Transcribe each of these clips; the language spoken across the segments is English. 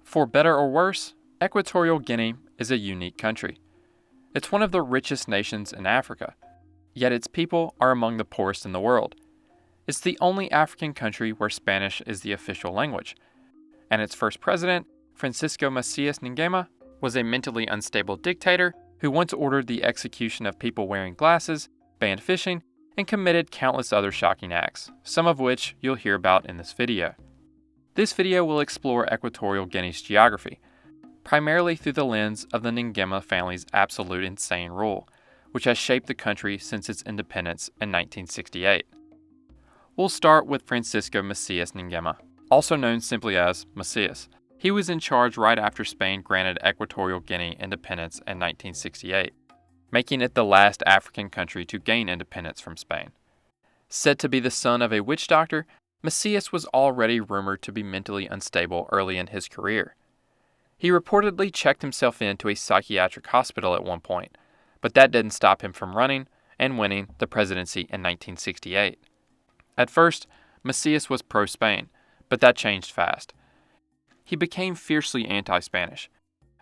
For better or worse, Equatorial Guinea is a unique country. It's one of the richest nations in Africa, yet its people are among the poorest in the world. It's the only African country where Spanish is the official language, and its first president, Francisco Macias, was a mentally unstable dictator who once ordered the execution of people wearing glasses, banned fishing, and committed countless other shocking acts, some of which you'll hear about in this video. This video will explore Equatorial Guinea's geography, primarily through the lens of the Nguema family's absolute insane rule, which has shaped the country since its independence in 1968. We'll start with Francisco Macias Nguema, also known simply as Macias. He was in charge right after Spain granted Equatorial Guinea independence in 1968, making it the last African country to gain independence from Spain. Said to be the son of a witch doctor, Macias was already rumored to be mentally unstable early in his career. He reportedly checked himself into a psychiatric hospital at one point, but that didn't stop him from running and winning the presidency in 1968. At first, Macias was pro-Spain, but that changed fast. He became fiercely anti-Spanish,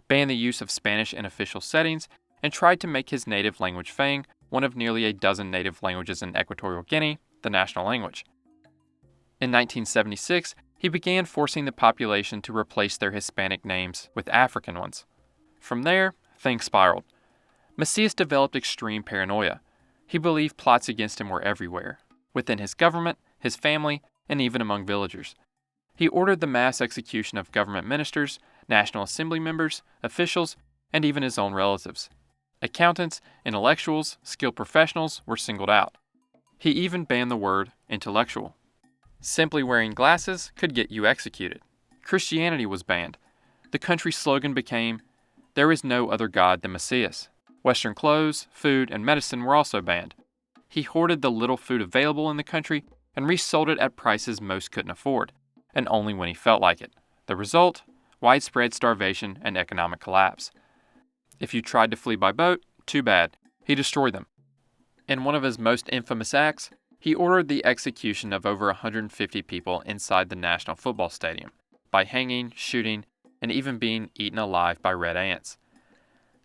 banned the use of Spanish in official settings, and tried to make his native language Fang, one of nearly a dozen native languages in Equatorial Guinea, the national language. In 1976, he began forcing the population to replace their Hispanic names with African ones. From there, things spiraled. Macias developed extreme paranoia. He believed plots against him were everywhere, within his government, his family, and even among villagers. He ordered the mass execution of government ministers, National Assembly members, officials, and even his own relatives. Accountants, intellectuals, skilled professionals were singled out. He even banned the word intellectual. Simply wearing glasses could get you executed. Christianity was banned. The country's slogan became, "There is no other God than Macias." Western clothes, food, and medicine were also banned. He hoarded the little food available in the country and resold it at prices most couldn't afford, and only when he felt like it. The result? Widespread starvation and economic collapse. If you tried to flee by boat, too bad. He destroyed them. In one of his most infamous acts, he ordered the execution of over 150 people inside the National Football Stadium by hanging, shooting, and even being eaten alive by red ants.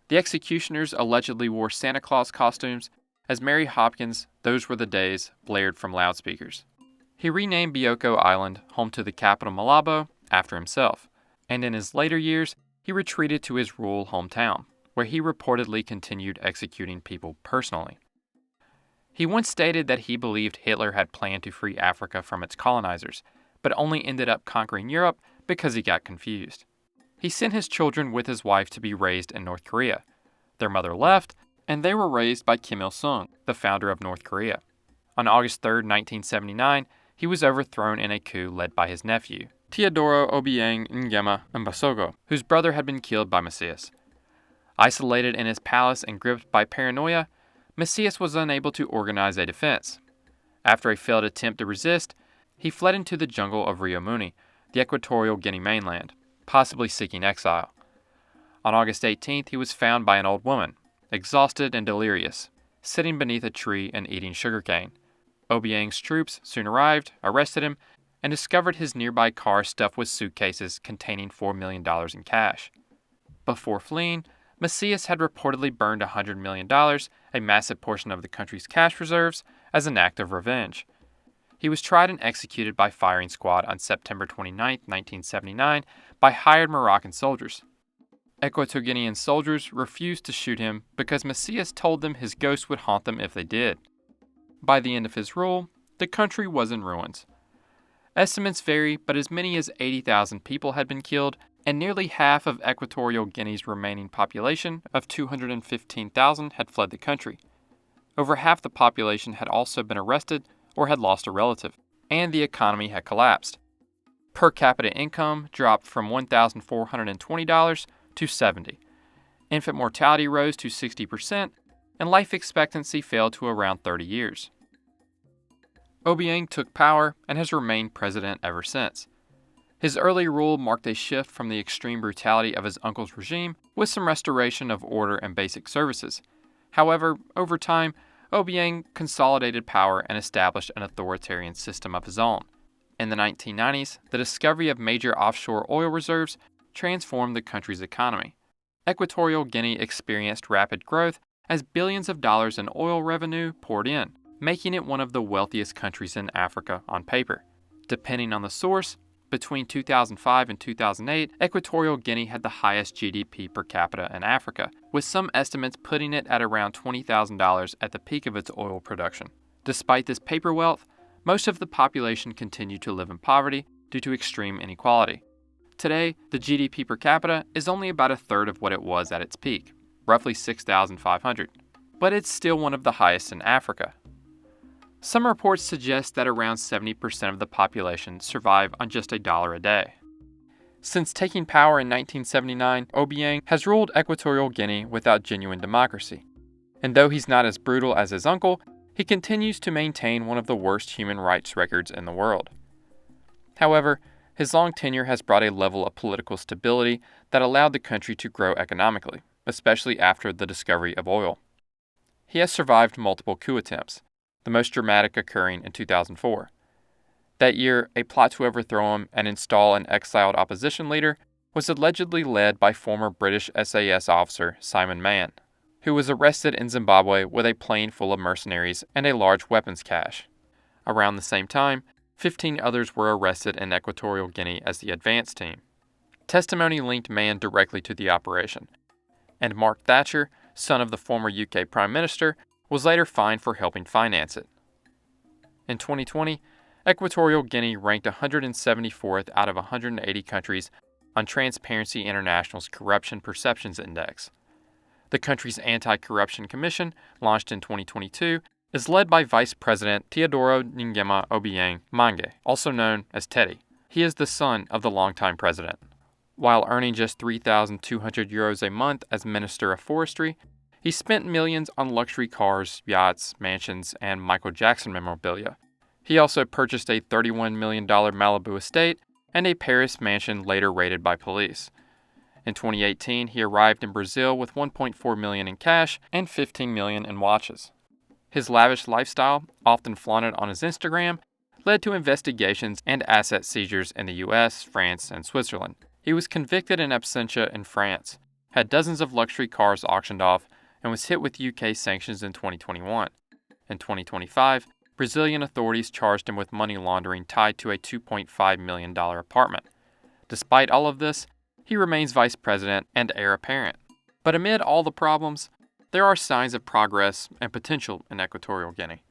The executioners allegedly wore Santa Claus costumes. As Mary Hopkins' "Those Were the Days" blared from loudspeakers. He renamed Bioko Island, home to the capital Malabo, after himself, and in his later years, he retreated to his rural hometown, where he reportedly continued executing people personally. He once stated that he believed Hitler had planned to free Africa from its colonizers, but only ended up conquering Europe because he got confused. He sent his children with his wife to be raised in North Korea. Their mother left, and they were raised by Kim Il-sung, the founder of North Korea. On August 3, 1979, he was overthrown in a coup led by his nephew, Teodoro Obiang Nguema Mbasogo, whose brother had been killed by Macias. Isolated in his palace and gripped by paranoia, Macias was unable to organize a defense. After a failed attempt to resist, he fled into the jungle of Rio Muni, the Equatorial Guinea mainland, possibly seeking exile. On August 18th, he was found by an old woman, exhausted and delirious, sitting beneath a tree and eating sugarcane. Obiang's troops soon arrived, arrested him, and discovered his nearby car stuffed with suitcases containing $4 million in cash. Before fleeing, Macias had reportedly burned $100 million, a massive portion of the country's cash reserves, as an act of revenge. He was tried and executed by firing squad on September 29, 1979, by hired Moroccan soldiers. Equatorial Guinean soldiers refused to shoot him because Macias told them his ghost would haunt them if they did. By the end of his rule, the country was in ruins. Estimates vary, but as many as 80,000 people had been killed, and nearly half of Equatorial Guinea's remaining population of 215,000 had fled the country. Over half the population had also been arrested or had lost a relative, and the economy had collapsed. Per capita income dropped from $1,420 to $70. Infant mortality rose to 60%, and life expectancy fell to around 30 years. Obiang took power and has remained president ever since. His early rule marked a shift from the extreme brutality of his uncle's regime with some restoration of order and basic services. However, over time, Obiang consolidated power and established an authoritarian system of his own. In the 1990s, the discovery of major offshore oil reserves transformed the country's economy. Equatorial Guinea experienced rapid growth as billions of dollars in oil revenue poured in, making it one of the wealthiest countries in Africa on paper. Depending on the source, between 2005 and 2008, Equatorial Guinea had the highest GDP per capita in Africa, with some estimates putting it at around $20,000 at the peak of its oil production. Despite this paper wealth, most of the population continued to live in poverty due to extreme inequality. Today, the GDP per capita is only about a third of what it was at its peak, roughly $6,500, but it's still one of the highest in Africa. Some reports suggest that around 70% of the population survive on just $1 a day. Since taking power in 1979, Obiang has ruled Equatorial Guinea without genuine democracy. And though he's not as brutal as his uncle, he continues to maintain one of the worst human rights records in the world. However, his long tenure has brought a level of political stability that allowed the country to grow economically, especially after the discovery of oil. He has survived multiple coup attempts, the most dramatic occurring in 2004. That year, a plot to overthrow him and install an exiled opposition leader was allegedly led by former British SAS officer Simon Mann, who was arrested in Zimbabwe with a plane full of mercenaries and a large weapons cache. Around the same time, 15 others were arrested in Equatorial Guinea as the advance team. Testimony linked Mann directly to the operation, and Mark Thatcher, son of the former UK Prime Minister, was later fined for helping finance it. In 2020, Equatorial Guinea ranked 174th out of 180 countries on Transparency International's Corruption Perceptions Index. The country's Anti-Corruption Commission, launched in 2022, is led by Vice President Teodoro Nguema Obiang Mange, also known as Teddy. He is the son of the longtime president. While earning just €3,200 a month as Minister of Forestry, he spent millions on luxury cars, yachts, mansions, and Michael Jackson memorabilia. He also purchased a $31 million Malibu estate and a Paris mansion later raided by police. In 2018, he arrived in Brazil with $1.4 million in cash and $15 million in watches. His lavish lifestyle, often flaunted on his Instagram, led to investigations and asset seizures in the US, France, and Switzerland. He was convicted in absentia in France, had dozens of luxury cars auctioned off, and was hit with UK sanctions in 2021. In 2025, Brazilian authorities charged him with money laundering tied to a $2.5 million apartment. Despite all of this, he remains vice president and heir apparent. But amid all the problems, there are signs of progress and potential in Equatorial Guinea.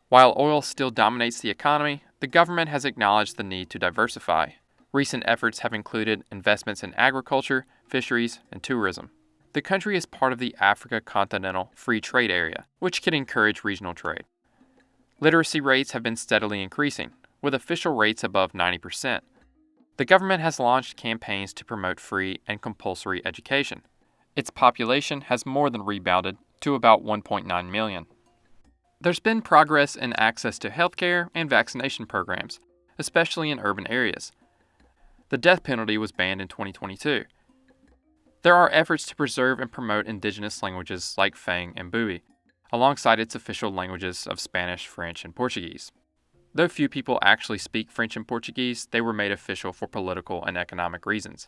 While oil still dominates the economy, the government has acknowledged the need to diversify. Recent efforts have included investments in agriculture, fisheries, and tourism. The country is part of the Africa Continental Free Trade Area, which can encourage regional trade. Literacy rates have been steadily increasing, with official rates above 90%. The government has launched campaigns to promote free and compulsory education. Its population has more than rebounded to about 1.9 million. There's been progress in access to healthcare and vaccination programs, especially in urban areas. The death penalty was banned in 2022. There are efforts to preserve and promote indigenous languages like Fang and Bui, alongside its official languages of Spanish, French, and Portuguese. Though few people actually speak French and Portuguese, they were made official for political and economic reasons.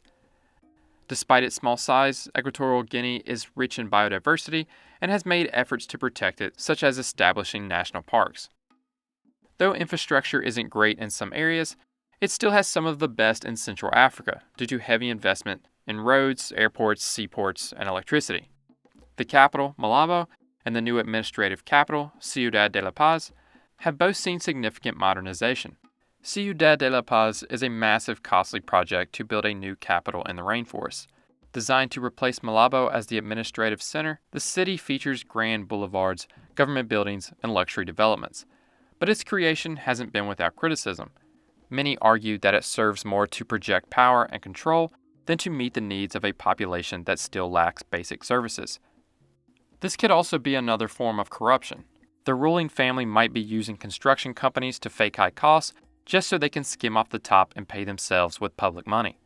Despite its small size, Equatorial Guinea is rich in biodiversity and has made efforts to protect it, such as establishing national parks. Though infrastructure isn't great in some areas, it still has some of the best in Central Africa due to heavy investment in roads, airports, seaports, and electricity. The capital, Malabo, and the new administrative capital, Ciudad de la Paz, have both seen significant modernization. Ciudad de la Paz is a massive, costly project to build a new capital in the rainforest. Designed to replace Malabo as the administrative center, the city features grand boulevards, government buildings, and luxury developments. But its creation hasn't been without criticism. Many argue that it serves more to project power and control than to meet the needs of a population that still lacks basic services. This could also be another form of corruption. The ruling family might be using construction companies to fake high costs just so they can skim off the top and pay themselves with public money.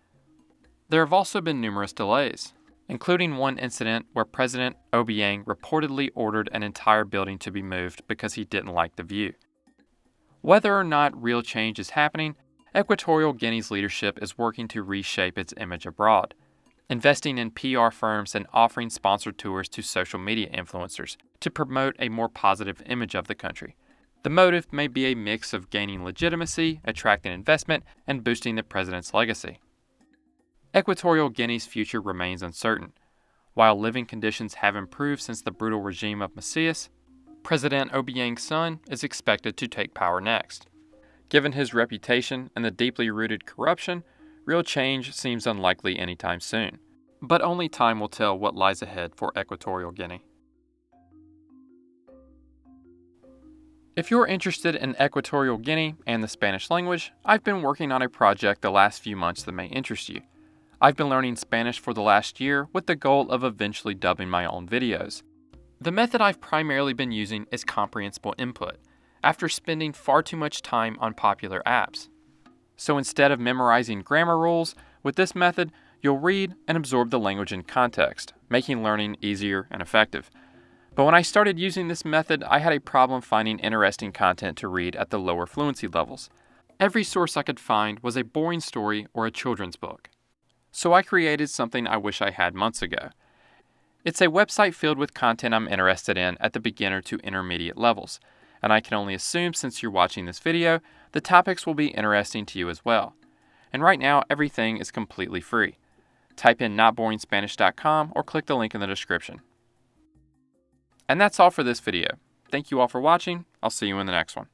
There have also been numerous delays, including one incident where President Obiang reportedly ordered an entire building to be moved because he didn't like the view. Whether or not real change is happening, Equatorial Guinea's leadership is working to reshape its image abroad. investing in PR firms and offering sponsored tours to social media influencers to promote a more positive image of the country. The motive may be a mix of gaining legitimacy, attracting investment, and boosting the president's legacy. Equatorial Guinea's future remains uncertain. While living conditions have improved since the brutal regime of Macias, President Obiang's son is expected to take power next. Given his reputation and the deeply rooted corruption, real change seems unlikely anytime soon. But only time will tell what lies ahead for Equatorial Guinea. If you're interested in Equatorial Guinea and the Spanish language, I've been working on a project the last few months that may interest you. I've been learning Spanish for the last year with the goal of eventually dubbing my own videos. The method I've primarily been using is comprehensible input, after spending far too much time on popular apps. So instead of memorizing grammar rules, with this method, you'll read and absorb the language in context, making learning easier and effective. But when I started using this method, I had a problem finding interesting content to read at the lower fluency levels. Every source I could find was a boring story or a children's book. So I created something I wish I had months ago. It's a website filled with content I'm interested in at the beginner to intermediate levels, and I can only assume since you're watching this video, the topics will be interesting to you as well. And right now, everything is completely free. Type in notboringspanish.com or click the link in the description. And that's all for this video. Thank you all for watching. I'll see you in the next one.